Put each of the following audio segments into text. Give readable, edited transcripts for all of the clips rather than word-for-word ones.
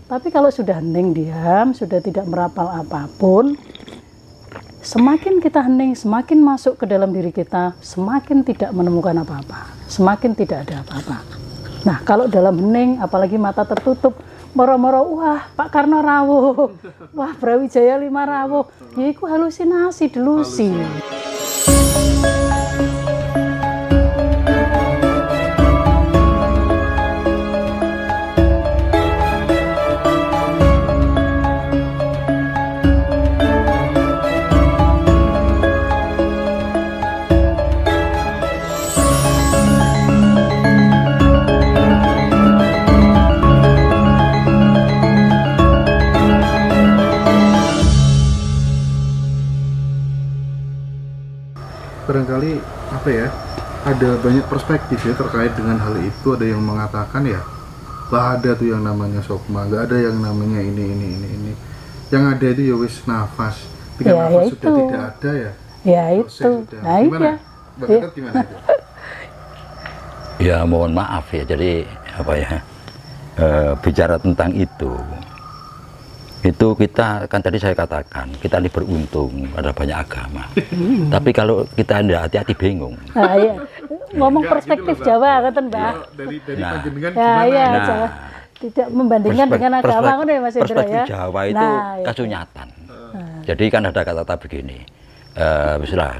Tapi kalau sudah hening diam, sudah tidak merapal apapun, semakin kita hening, semakin masuk ke dalam diri kita, semakin tidak menemukan apa-apa, semakin tidak ada apa-apa. Nah, kalau dalam hening, apalagi mata tertutup, moro-moro, wah Pak Karno rawuh, wah Brawijaya 5 rawuh, ya itu halusinasi, delusi. Barangkali apa ya, ada banyak perspektif ya terkait dengan hal itu. Ada yang mengatakan ya nggak ada tuh yang namanya sukma, nggak ada yang namanya ini. Yang ada itu ya wis nafas. Ketika Ya, nafas ya sudah itu. tidak ada ya Ya selesai itu, sudah. nah Gimana? iya. Mbak Gatot gimana itu? Ya mohon maaf ya, jadi apa ya, bicara tentang itu kita kan tadi saya katakan kita ini beruntung ada banyak agama. Tapi kalau kita tidak hati-hati bingung. Nah, iya. Ngomong Enggak, perspektif gitu loh, Mbak. Jawa kan Mbak. Dari Nah. panjenengan Ya, gimana? iya, Nah, Jawa. Tidak membandingkan dengan agama kan ya Mas Indra perspektif ya. Jawa itu Nah, iya. kasunyatan. Jadi kan ada kata-kata begini, misalnya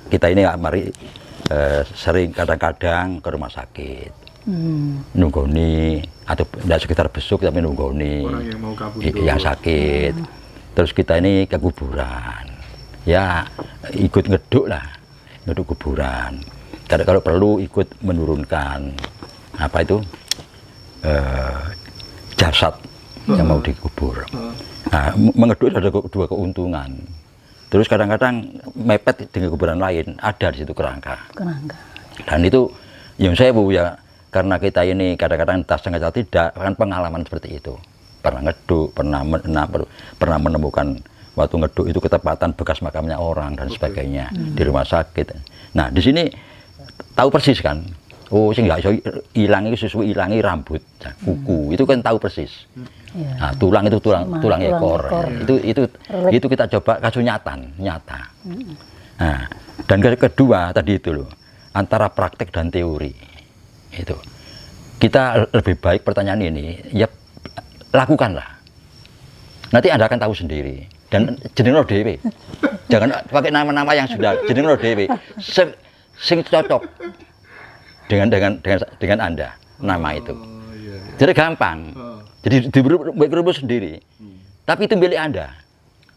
kita ini mari sering kadang-kadang ke rumah sakit, nunggoni atau tidak sekitar besuk tapi nunggoni Orang yang mau kabundut. yang sakit. Terus kita ini ke kuburan, ya ikut ngeduk lah, ngeduk kuburan. Kalau perlu ikut menurunkan apa itu jasad yang mau dikubur. Nah, mengeduk ada dua keuntungan. Terus kadang-kadang mepet dengan kuburan lain, ada di situ kerangka. Kerangka. Dan itu yang saya Bu ya, karena kita ini kadang-kadang entah sengaja tidak, kan pengalaman seperti itu. Pernah ngeduk, pernah menemukan waktu ngeduk itu ketepatan bekas makamnya orang dan sebagainya di rumah sakit. Nah, di sini tahu persis kan. Oh, sing nggak iso ilangi susu ilangi rambut, kuku. Itu kan tahu persis. Ya. Nah, tulang itu tulang ekor. ekor. Itu kita coba kasunyatan, nyata. Nah, dan kedua tadi itu loh, antara praktek dan teori. Itu. Kita lebih baik pertanyaan ini, ya lakukanlah. Nanti Anda akan tahu sendiri. Dan jeneng lo dewe. Jangan pakai nama-nama yang sudah jeneng lo dewe. Sing cocok dengan Anda nama itu. Iya. Jadi gampang. Jadi diberi sendiri. Tapi itu milik Anda.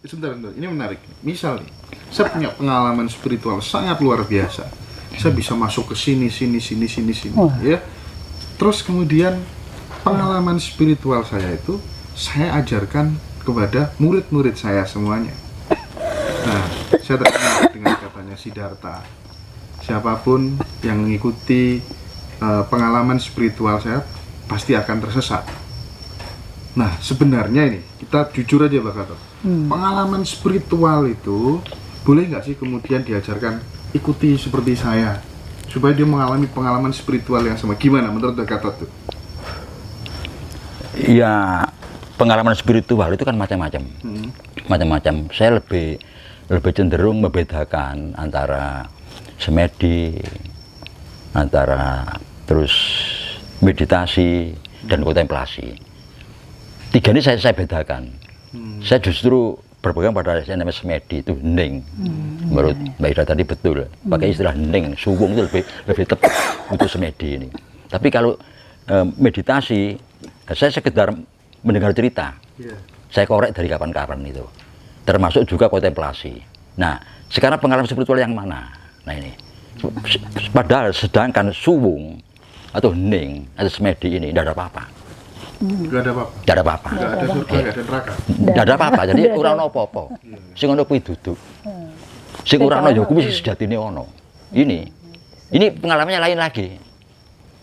Sebentar, ini menarik. Misal nih, saya punya pengalaman spiritual sangat luar biasa. Saya bisa masuk ke sini, ya. Terus kemudian pengalaman spiritual saya itu saya ajarkan kepada murid-murid saya semuanya. Nah, saya terkenal dengan katanya Siddhartha. Siapapun yang mengikuti pengalaman spiritual saya pasti akan tersesat. Nah, sebenarnya ini kita jujur aja Mbak Gatot. Pengalaman spiritual itu boleh nggak sih kemudian diajarkan ikuti seperti saya supaya dia mengalami pengalaman spiritual yang sama? Gimana menurut Mbak Gatot tuh? Ya, pengalaman spiritual itu kan macam-macam. Macam-macam. Saya lebih cenderung membedakan antara semedi, antara terus meditasi dan kontemplasi. Tiga ini saya bedakan. Saya justru berpegang pada yang namanya semedi itu hening. Menurut Mbak Ida tadi betul. Pakai istilah hening, suwung itu lebih tepat untuk semedi ini. Tapi kalau meditasi, saya sekedar mendengar cerita. Saya korek dari kapan-kapan itu. Termasuk juga kontemplasi. Nah, sekarang pengalaman spiritual yang mana? Nah ini. Padahal sedangkan suwung atau hening atau semedi ini tidak ada apa-apa. Gak ada apa-apa. Tidak ada apa-apa. Gak ada surga, gak ada neraka. Tidak ada apa-apa. Jadi ora ono apa-apa. Sing ono kuwi duduk. Sing ora ono ya kuwi sejatine ono. Ini pengalamannya lain lagi.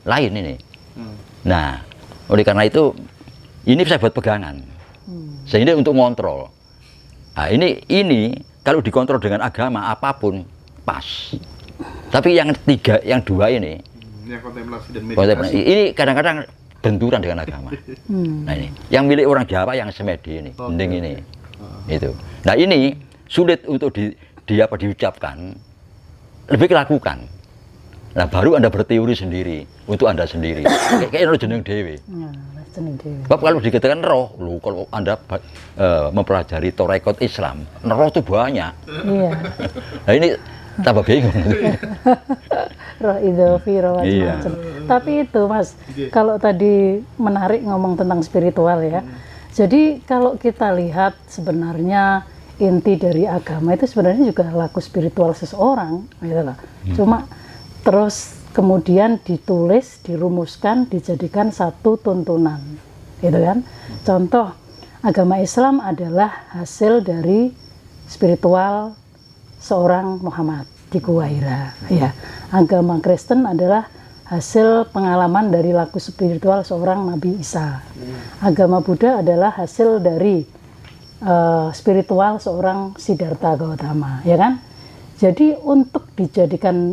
Lain ini. Nah, oleh karena itu ini saya buat pegangan. Sehingga untuk ngontrol. Nah, ini kalau dikontrol dengan agama apapun pas. Tapi yang dua ini Yang kontemplasi dan meditasi. ini kadang-kadang benturan dengan agama. Nah ini, yang milik orang Jawa yang semedi ini, hening ini, itu. Nah ini sulit untuk diucapkan, lebih lakukan. Nah baru Anda berteori sendiri untuk Anda sendiri. Kayak jeneng dewe. Sebab kalau dikatakan roh, lu kalau Anda mempelajari tarekat Islam, roh itu banyak. Iya. Nah ini tambah bingung. Roh idofi, roh macam-macam. Tapi itu Mas, kalau tadi menarik ngomong tentang spiritual ya. Jadi kalau kita lihat sebenarnya inti dari agama itu sebenarnya juga laku spiritual seseorang, gitu loh. Cuma terus kemudian ditulis, dirumuskan, dijadikan satu tuntunan, gitu kan? Contoh, agama Islam adalah hasil dari spiritual seorang Muhammad di Gua Hira. Ya, agama Kristen adalah hasil pengalaman dari laku spiritual seorang Nabi Isa. Agama Buddha adalah hasil dari spiritual seorang Siddhartha Gautama, ya kan? Jadi untuk dijadikan,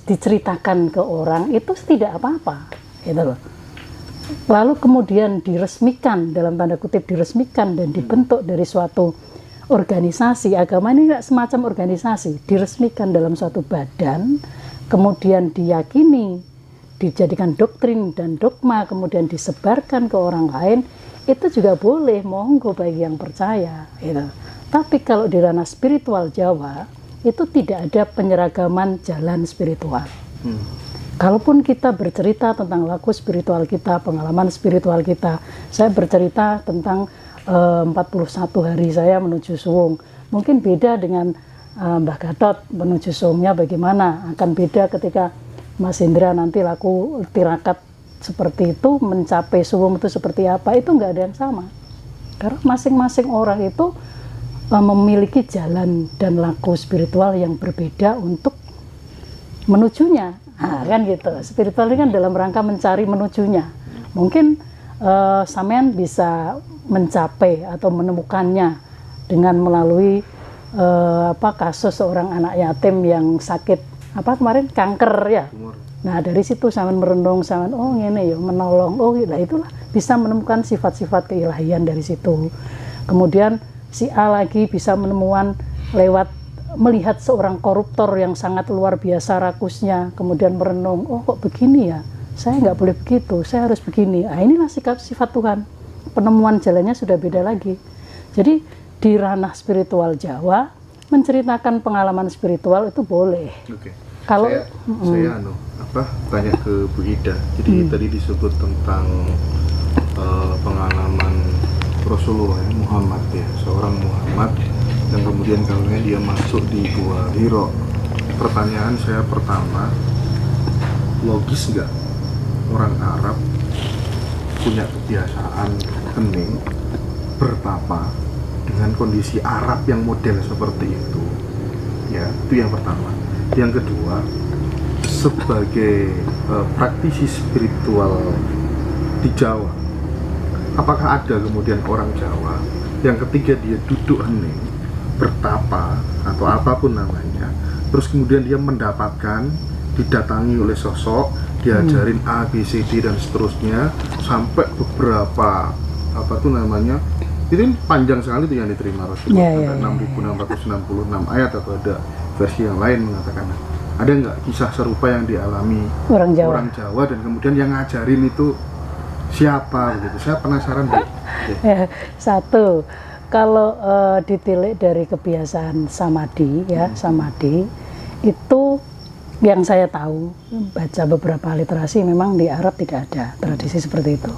diceritakan ke orang itu tidak apa-apa, gitu loh. Lalu kemudian diresmikan, dalam tanda kutip diresmikan dan dibentuk dari suatu organisasi. Agama ini enggak semacam organisasi, diresmikan dalam suatu badan, kemudian diyakini, dijadikan doktrin dan dogma, kemudian disebarkan ke orang lain, itu juga boleh, monggo bagi yang percaya, gitu. Tapi kalau di ranah spiritual Jawa, itu tidak ada penyeragaman jalan spiritual. Kalaupun kita bercerita tentang laku spiritual kita, pengalaman spiritual kita, saya bercerita tentang 41 hari saya menuju Suwung. Mungkin beda dengan Mbah Gatot menuju Suwungnya bagaimana, akan beda ketika Mas Indra nanti laku tirakat seperti itu, mencapai Suwung itu seperti apa, itu nggak ada yang sama. Karena masing-masing orang itu memiliki jalan dan laku spiritual yang berbeda untuk menujunya. Nah, kan gitu. Spiritual ini kan dalam rangka mencari menujunya. Mungkin sampean bisa mencapai atau menemukannya dengan melalui kasus seorang anak yatim yang sakit kemarin kanker ya. Nah dari situ sampean merenung, sampean oh ini ya menolong, oh lah itulah bisa menemukan sifat-sifat keilahian dari situ. Kemudian si A lagi bisa menemukan lewat melihat seorang koruptor yang sangat luar biasa rakusnya, kemudian merenung, oh kok begini ya, saya nggak boleh begitu, saya harus begini. Nah inilah sifat Tuhan, penemuan jalannya sudah beda lagi. Jadi di ranah spiritual Jawa, menceritakan pengalaman spiritual itu boleh. Oke. Kalau saya tanya ke Bu Ida, jadi tadi disebut tentang pengalaman Rasulullah Muhammad ya, seorang Muhammad yang kemudian kalaunya dia masuk di Gua Hira. Pertanyaan saya pertama, logis nggak orang Arab punya kebiasaan hening bertapa dengan kondisi Arab yang model seperti itu? Ya, itu yang pertama. Yang kedua, sebagai praktisi spiritual di Jawa, apakah ada kemudian orang Jawa yang ketika dia duduk hening, bertapa atau apapun namanya, terus kemudian dia mendapatkan didatangi oleh sosok, diajarin A, B, C, D dan seterusnya sampai beberapa itu panjang sekali itu yang diterima Rasulullah, 6.666 ayat atau ada versi yang lain mengatakan. Ada nggak kisah serupa yang dialami orang Jawa dan kemudian yang ngajarin itu siapa begitu? Saya penasaran deh. Ya, satu, kalau ditilik dari kebiasaan samadhi ya, samadhi itu yang saya tahu, baca beberapa literasi, memang di Arab tidak ada tradisi seperti itu.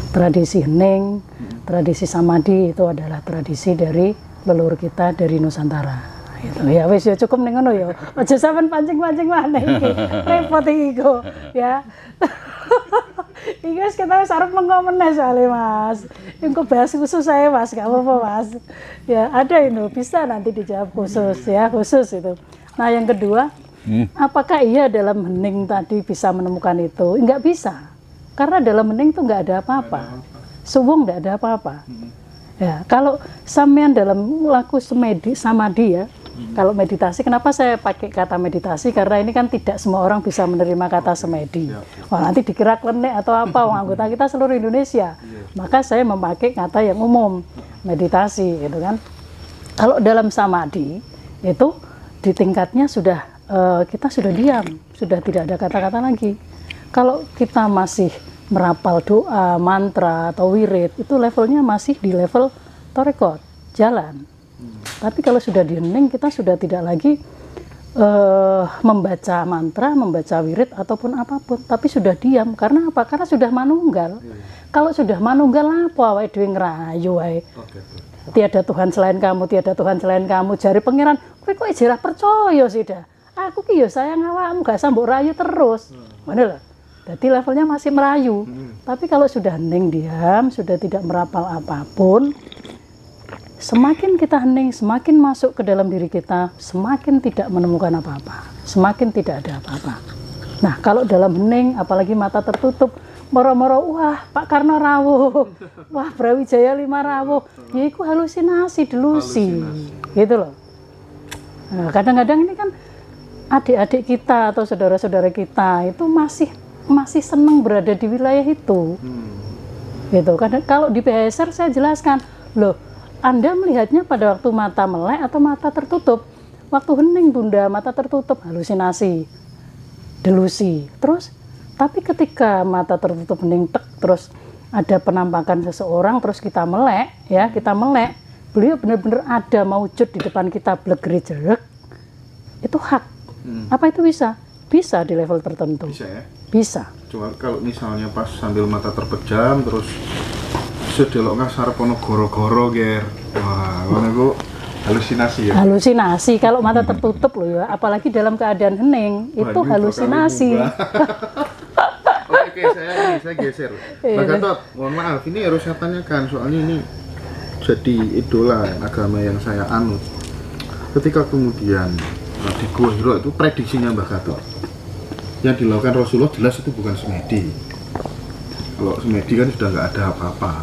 Tradisi hening, tradisi samadhi itu adalah tradisi dari leluhur kita dari Nusantara. Gitu. Ya wis ya cukup ning ngono ya. Aja sampean pancing-pancing maneh iki. Repot iki kok ya. Iki wis kita wis arep mengko meneh soalé Mas. Engko bahas khusus saya Mas, gak apa-apa Mas. Ya ada itu bisa nanti dijawab khusus ya, khusus itu. Nah yang kedua, apakah iya dalam hening tadi bisa menemukan itu? Enggak bisa. Karena dalam hening itu enggak ada apa-apa. Suwung enggak ada apa-apa. Ya, kalau sampean dalam laku samadhi ya, Kalau meditasi, kenapa saya pakai kata meditasi? Karena ini kan tidak semua orang bisa menerima kata semedi. Wah, nanti dikira klenik atau apa, anggota kita seluruh Indonesia. Maka saya memakai kata yang umum, meditasi, gitu kan. Kalau dalam samadhi itu di tingkatnya sudah kita sudah diam, sudah tidak ada kata-kata lagi. Kalau kita masih merapal doa, mantra atau wirid, itu levelnya masih di level torekot, jalan. Tapi kalau sudah di hening, kita sudah tidak lagi membaca mantra, membaca wirid ataupun apapun, tapi sudah diam. Karena apa? Karena sudah manunggal. Kalau sudah manunggal apa wae dhewe ngrayu wae. Tiada Tuhan selain kamu, tiada Tuhan selain kamu. Jari pangeran, kowe kok ijrah percaya sih dah. Aku ki yo sayang awakmu, gak sambok rayu terus. Ngono lho. Jadi levelnya masih merayu. Tapi kalau sudah hening diam, sudah tidak merapal apapun, semakin kita hening, semakin masuk ke dalam diri kita, semakin tidak menemukan apa-apa, semakin tidak ada apa-apa. Nah, kalau dalam hening, apalagi mata tertutup, moro-moro, wah Pak Karno rawuh, wah Brawijaya 5 rawuh, ya itu halusinasi, delusi, gitu loh. Nah, kadang-kadang ini kan adik-adik kita atau saudara-saudara kita itu masih senang berada di wilayah itu, gitu. Kadang kalau di PHSR saya jelaskan, loh, Anda melihatnya pada waktu mata melek atau mata tertutup. Waktu hening Bunda, mata tertutup, halusinasi, delusi. Terus, tapi ketika mata tertutup hening, terus ada penampakan seseorang, terus kita melek, ya, kita melek, beliau benar-benar ada mewujud di depan kita, blegeri-jerek, itu hak. Apa itu bisa? Bisa di level tertentu. Bisa ya? Bisa. Cuma kalau misalnya pas sambil mata terpejam, terus sedelok ngasar pono goro-goro ger, wah, itu halusinasi ya. Halusinasi kalau mata tertutup loh ya, apalagi dalam keadaan hening, Wah, itu ini halusinasi. Oke, saya geser. Mbak Gatot, mohon maaf, ini harus saya tanyakan soalnya ini jadi idola agama yang saya anut. Ketika kemudian di Gua Hiro itu prediksinya Mbak Gatot, yang dilakukan Rasulullah jelas itu bukan semedi. Kalau semedi kan sudah nggak ada apa-apa.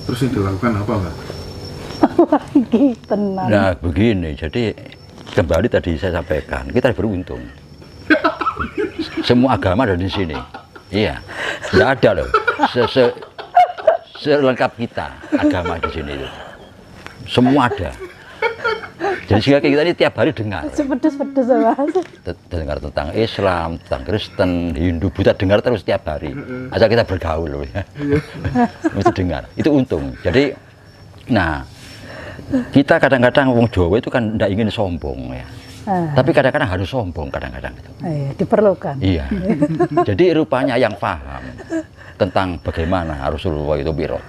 Terus yang dilakukan apa Mbak? Lagi tenang. Nah begini, jadi kembali tadi saya sampaikan, kita beruntung. Semua agama ada di sini. Iya, nggak ada loh. Selengkap kita agama di sini itu. Semua ada. Jadi sehingga kita ini tiap hari dengar. Pedes-pedes Mas. Dengar tentang Islam, tentang Kristen, Hindu, Buddha, dengar terus tiap hari. Asal kita bergaul loh ya. Mesti dengar. Itu untung. Jadi, nah, kita kadang-kadang wong Jawa itu kan tidak ingin sombong ya. Tapi kadang-kadang harus sombong kadang-kadang itu. Diperlukan. Iya. Jadi rupanya yang paham tentang bagaimana Rasulullah itu biro.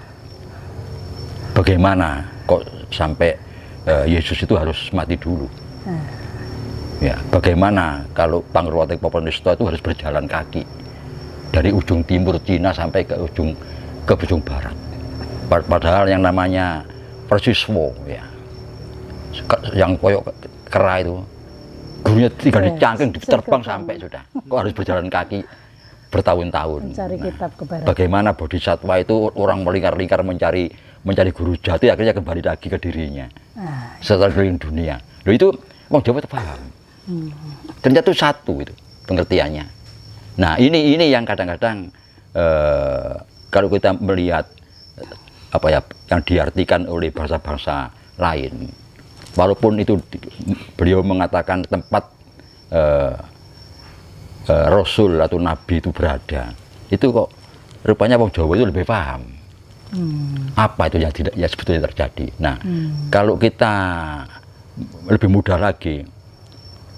Bagaimana kok sampai Yesus itu harus mati dulu. Ya, bagaimana kalau Pangruwating Papanista itu harus berjalan kaki dari ujung timur Cina sampai ke ujung barat. Padahal yang namanya Persiswo ya, yang koyok kera itu, gurunya tinggal dicangkeng, diterbang sampai sudah. Kok harus berjalan kaki bertahun-tahun. Mencari kitab ke barat. Bagaimana bodhisatwa itu orang melingkar-lingkar mencari guru jati, akhirnya kembali lagi ke dirinya setelah keliling dunia. Loh itu orang Jawa itu paham. Ternyata itu satu itu pengertiannya. Nah ini yang kadang-kadang kalau kita melihat apa ya yang diartikan oleh bangsa-bangsa lain, walaupun itu beliau mengatakan tempat Rasul atau Nabi itu berada, itu kok rupanya orang Jawa itu lebih paham. Apa itu yang tidak ya sebetulnya terjadi. Nah, kalau kita lebih mudah lagi,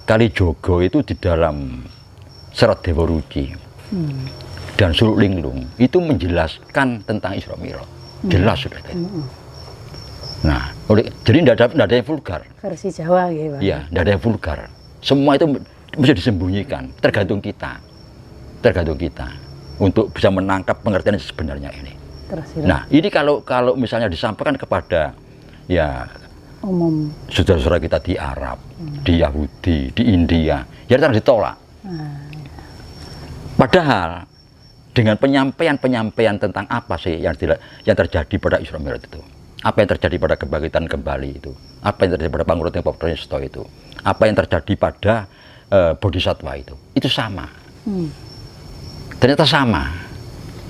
Kalijogo itu di dalam Serat Dewa Ruci dan Suluk Linglung itu menjelaskan tentang Isra Mi'raj. Jelas sudah. Nah, jadi tidak ada yang vulgar. Versi Jawa gitu. Iya, tidak ada yang vulgar. Semua itu bisa disembunyikan, tergantung kita untuk bisa menangkap pengertian sebenarnya ini. Nah, ini kalau misalnya disampaikan kepada ya umum saudara-saudara kita di Arab, di Yahudi, di India, ya kita ditolak. Padahal dengan penyampaian tentang apa sih yang terjadi pada Isra Mi'raj itu, apa yang terjadi pada kebangkitan kembali itu, apa yang terjadi pada Pangurutnya Pokrosto itu, apa yang terjadi pada Bodhisattva itu sama. Ternyata sama.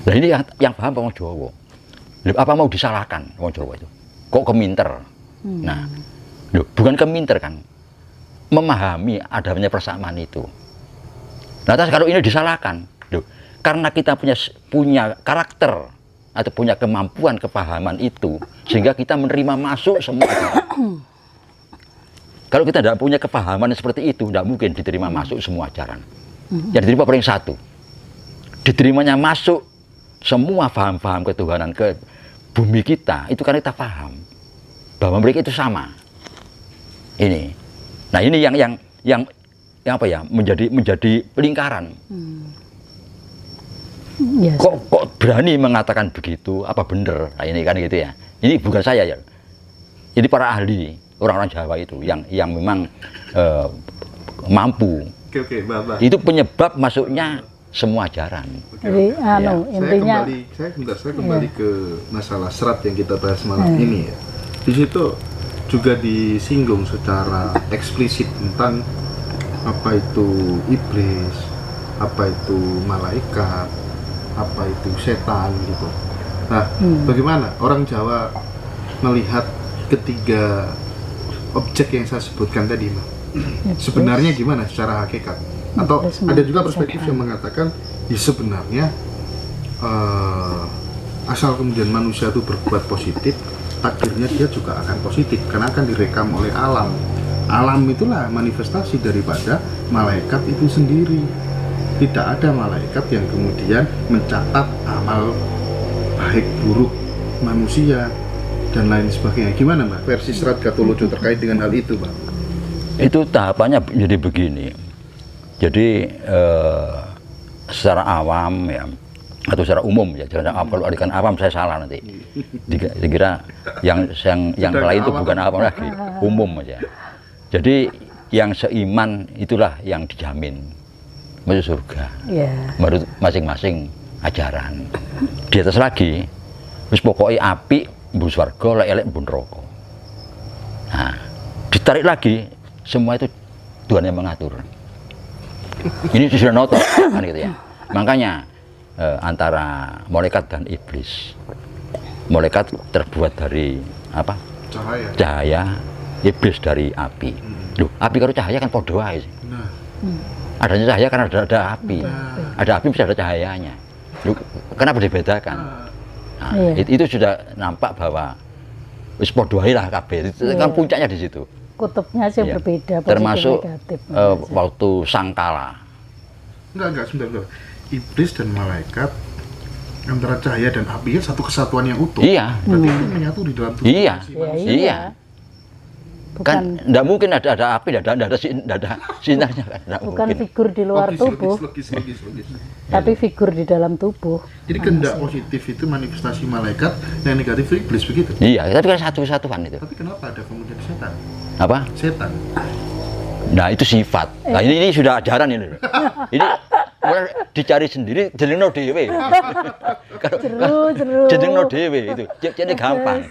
Nah ini yang paham wong Jawa. Apa mau disalahkan wong Jawa itu? Kok keminter? Nah, loh, bukan keminter kan, memahami adanya persamaan itu. Nah, kalau ini disalahkan, loh, karena kita punya karakter atau punya kemampuan kepahaman itu, sehingga kita menerima masuk semua itu. Kalau kita tidak punya kepahaman seperti itu, tidak mungkin diterima masuk semua ajaran. Yang diterima paling satu, diterimanya masuk semua paham-paham ketuhanan ke bumi kita, itu karena kita paham bahwa mereka itu sama. Ini, nah ini yang apa ya, menjadi lingkaran. Yes. Kok berani mengatakan begitu? Apa bener? Nah, ini kan gitu ya. Ini bukan saya ya. Ini para ahli, orang-orang Jawa itu yang memang mampu. Oke, Mbak. Itu penyebab masuknya semua ajaran. Jadi intinya saya kembali ke masalah serat yang kita bahas malam ini ya. Di situ juga disinggung secara eksplisit tentang apa itu iblis, apa itu malaikat, apa itu setan gitu. Nah, bagaimana orang Jawa melihat ketiga objek yang saya sebutkan tadi, Mbak? Sebenarnya gimana secara hakikat? Atau ada juga perspektif yang mengatakan ya sebenarnya asal kemudian manusia itu berbuat positif, takdirnya dia juga akan positif karena akan direkam oleh alam. Alam itulah manifestasi daripada malaikat itu sendiri. Tidak ada malaikat yang kemudian mencatat amal baik buruk manusia dan lain sebagainya. Gimana, Mbak, versi Serat Gatholoco terkait dengan hal itu, Mbak? Itu tahapannya jadi begini. Jadi secara awam ya, atau secara umum ya, kalau adikan awam saya salah nanti. Dikira yang lain itu bukan awam lagi, umum aja. Jadi yang seiman itulah yang dijamin masuk surga. Menurut masing-masing ajaran. Di atas lagi, wis pokoknya api mbu swarga, lek elek mbu neraka. Nah, ditarik lagi, semua itu Tuhan yang mengatur. Ini sudah noto kan gitu ya. Makanya antara malaikat dan iblis. Malaikat terbuat dari apa? Cahaya. Iblis dari api. Loh, api karo cahaya kan podo ae sih. Adanya cahaya karena ada api. Ada api bisa ada cahayanya. Loh, kenapa dibedakan? Nah, itu sudah nampak bahwa wis podo ae lah kabeh. Itu kan puncaknya di situ. Kutubnya sih berbeda, termasuk negatif, waktu sangkala. Enggak, sebentar. Iblis dan malaikat antara cahaya dan api kan satu kesatuan yang utuh. Iya. Berarti itu menyatu di dalam tubuh manusia. Iya. Kan enggak mungkin ada api, enggak ada sinarnya kan. Bukan figur di luar tubuh. Logis. Tapi figur di dalam tubuh. Jadi kehendak positif itu manifestasi malaikat, yang negatif itu iblis, begitu? Iya, tapi kan satu kesatuan itu. Tapi kenapa ada kemudian setan? Apa? Setan. Nah, itu sifat. Nah, ini sudah ajaran ini. Ini dicari sendiri, jenengno dhewe. Jeru. Jenengno dhewe itu. Jadi gampang.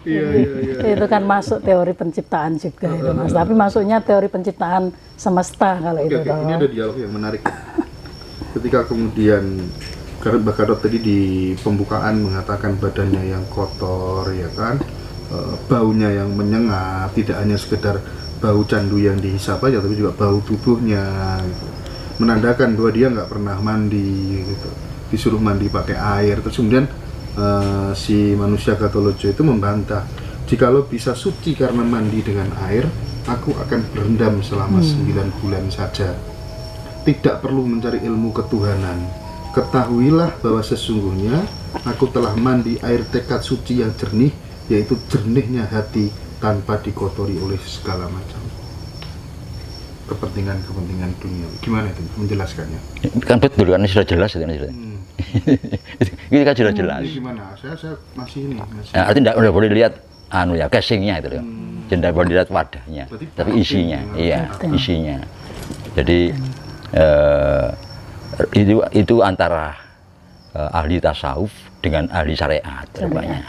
Iya. Itu kan masuk teori penciptaan juga itu, Mas. Tapi masuknya teori penciptaan semesta kalau itu. Ini ada dialog yang menarik. Ketika kemudian Mbak Gatot tadi di pembukaan mengatakan badannya yang kotor, ya kan, baunya yang menyengat, tidak hanya sekedar bau candu yang dihisap aja, tapi juga bau tubuhnya, gitu. Menandakan bahwa dia nggak pernah mandi, gitu. Disuruh mandi pakai air, terus kemudian si manusia Gatholoco itu membantah, jikalau bisa suci karena mandi dengan air, aku akan berendam selama 9 bulan saja. Tidak perlu mencari ilmu ketuhanan. Ketahuilah bahwa sesungguhnya aku telah mandi air tekad suci yang jernih, yaitu jernihnya hati tanpa dikotori oleh segala macam kepentingan dunia. Gimana itu menjelaskannya? Kan betul kan, sudah jelas itu. Ini kan sudah jelas. Gimana? Saya masih ini. Nah, artinya tidak boleh lihat casingnya itu loh. Tidak boleh lihat wadahnya, tapi isinya. Iya, isinya. Jadi itu antara ahli tasawuf dengan ahli syariat rupanya.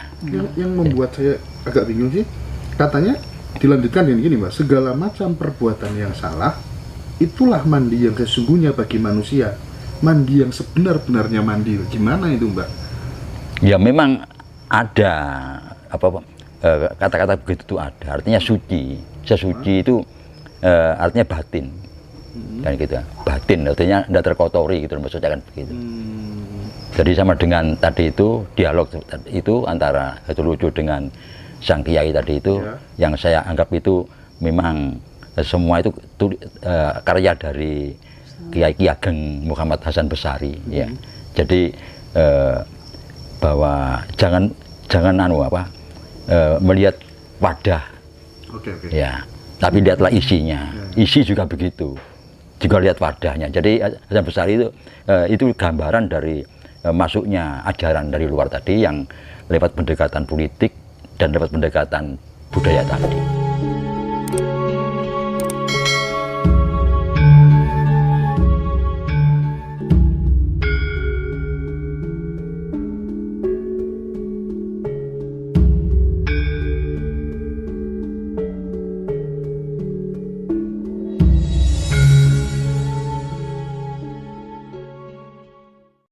Yang membuat saya agak bingung sih, katanya dilanjutkan dengan gini Mbak, segala macam perbuatan yang salah itulah mandi yang sesungguhnya bagi manusia, mandi yang sebenar-benarnya mandi. Gimana itu Mbak? Ya memang ada kata-kata begitu itu ada, artinya suci, sesuci itu artinya batin, kan gitu, batin artinya tidak terkotori gitu, maksudnya kan begitu. Jadi sama dengan tadi itu dialog itu antara Hatul Wujud dengan sang kiai tadi itu, yang saya anggap itu memang semua itu karya dari Kiai Ki Ageng Muhammad Hasan Besari, ya. Jadi bahwa jangan melihat wadah, ya, tapi lihatlah isinya. Isi juga begitu, juga lihat wadahnya. Jadi Hasan Besari itu gambaran dari masuknya ajaran dari luar tadi yang lewat pendekatan politik dan lewat pendekatan budaya tadi.